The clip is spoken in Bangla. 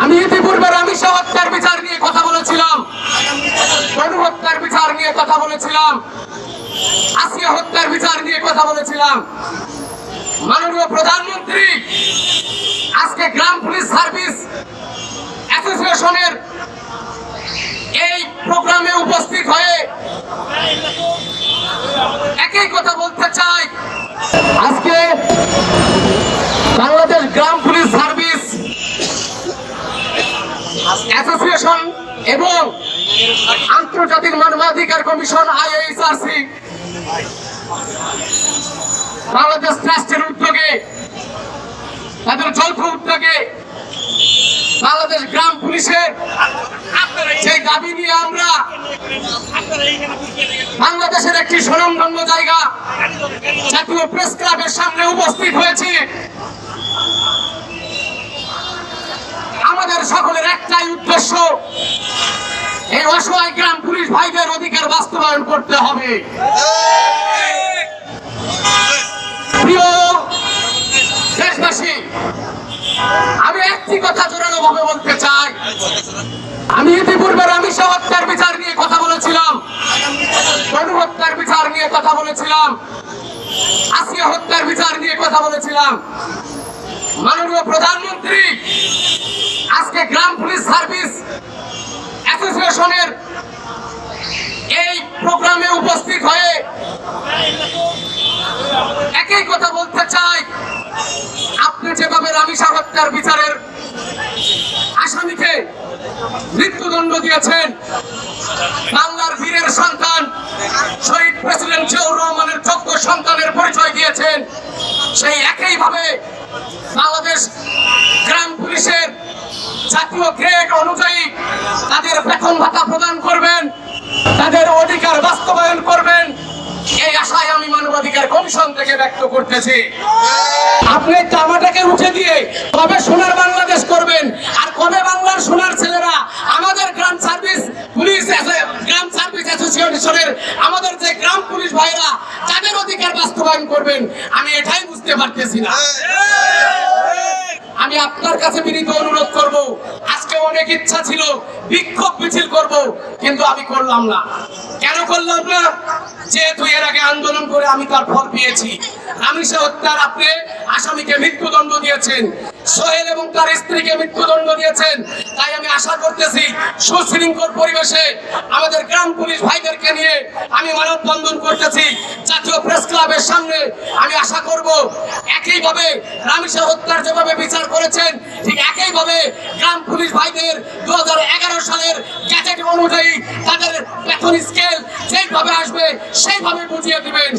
আমি ইতিপূর্বে রামিসা হত্যার বিচার নিয়ে কথা বলেছিলাম, তনু হত্যার বিচার নিয়ে কথা বলেছিলাম, আসিয়া হত্যার বিচার নিয়ে কথা বলেছিলাম। মাননীয় প্রধানমন্ত্রী আজকে গ্রাম পুলিশ সার্ভিস অ্যাসোসিয়েশনের এই প্রোগ্রামে উপস্থিত হয়ে একই কথা বলতে চাই। আজকে বাংলাদেশ গ্রাম পুলিশ সার্ভিস অ্যাসোসিয়েশন এবং আন্তর্জাতিক মানবাধিকার কমিশন IIHRC বাংলাদেশ ট্রাস্টের উদ্যোগে, তাদের যৌথ উদ্যোগে বাংলাদেশ গ্রাম পুলিশের সেই দাবি নিয়ে আমরা বাংলাদেশের একটি স্বনামধন্য জায়গা জাতীয় প্রেস ক্লাবের সামনে উপস্থিত হয়েছি। আমাদের সকলের একটাই উদ্দেশ্য, এই অসহায় গ্রাম পুলিশ ভাইদের অধিকার বাস্তবায়ন করতে হবে। প্রিয় দেশবাসী, আমি একটি কথা জোরালো ভাবে বলতে চাই। আমি ইতিপূর্বে রামিসা হত্যার বিচার নিয়ে কথা বলেছিলাম, তনু হত্যার বিচার নিয়ে কথা বলেছিলাম, আসিয়া হত্যার বিচার নিয়ে কথা বলেছিলাম। মাননীয় প্রধানমন্ত্রী আজকে গ্রাম পুলিশ সার্ভিস অ্যাসোসিয়েশনের এই প্রোগ্রামে উপস্থিত হয়ে একই কথা বলতে চাই। আপনি যেভাবে রামিসা হত্যার বিচারের আসামিকে মৃত্যুদণ্ড দিয়েছেন, বাংলার বীরের সন্তান শহীদ প্রেসিডেন্ট জিয়াউর রহমানের যোগ্য সন্তানের পরিচয় দিয়েছেন, সেই একইভাবে বাংলাদেশ গ্রাম পুলিশের জাতীয় গ্রেড অনুযায়ী তাদের বেতন ভাতা প্রদান করবেন, তাদের অধিকার বাস্তবায়ন করবেন, এই আশায় আমি মানবাধিকার কমিশন থেকে ব্যক্ত করতেছি। আপনি জামাটাকে উঠে দিয়ে কবে সোনার বাংলাদেশ করবেন, আর কবে বাংলার সোনার ছেলেরা আমাদের গ্রাম সার্ভিস পুলিশ গ্রাম সার্ভিস অ্যাসোসিয়েশনের আমাদের যে গ্রাম পুলিশ ভাইরা তাদের অধিকার বাস্তবায়ন করবেন, আমি এটাই বুঝতে পারতেছি না। আমি আপনার কাছে বিনীত অনুরোধ করব, আজকে অনেক ইচ্ছা ছিল বিক্ষোভ মিছিল করব, কিন্তু আমি করলাম না। কেন করলাম না? যেহেতু এর আগে আন্দোলন করে আমি তার ফল পেয়েছি। রামিসা হত্যার আপনি আসামিকে মৃত্যুদণ্ড দিয়েছেন, সোহেল এবং তার স্ত্রীকে মৃত্যুদণ্ড দিয়েছেন। তাই আমি আশা করতেছি সুশৃঙ্খল পরিবেশে আমাদের গ্রাম পুলিশ ভাইদেরকে নিয়ে আমি মানববন্ধন করতেছি জাতীয় প্রেস ক্লাবের সামনে। আমি আশা করব একইভাবে রামিসা হত্যার যেভাবে বিচার করেছেন, ঠিক একইভাবে গ্রাম পুলিশ ভাইদের 2011 সালের গ্যাজেট অনুযায়ী তাদের বেতন স্কেল যেইভাবে আসবে সেইভাবে বুঝিয়ে দিবেন।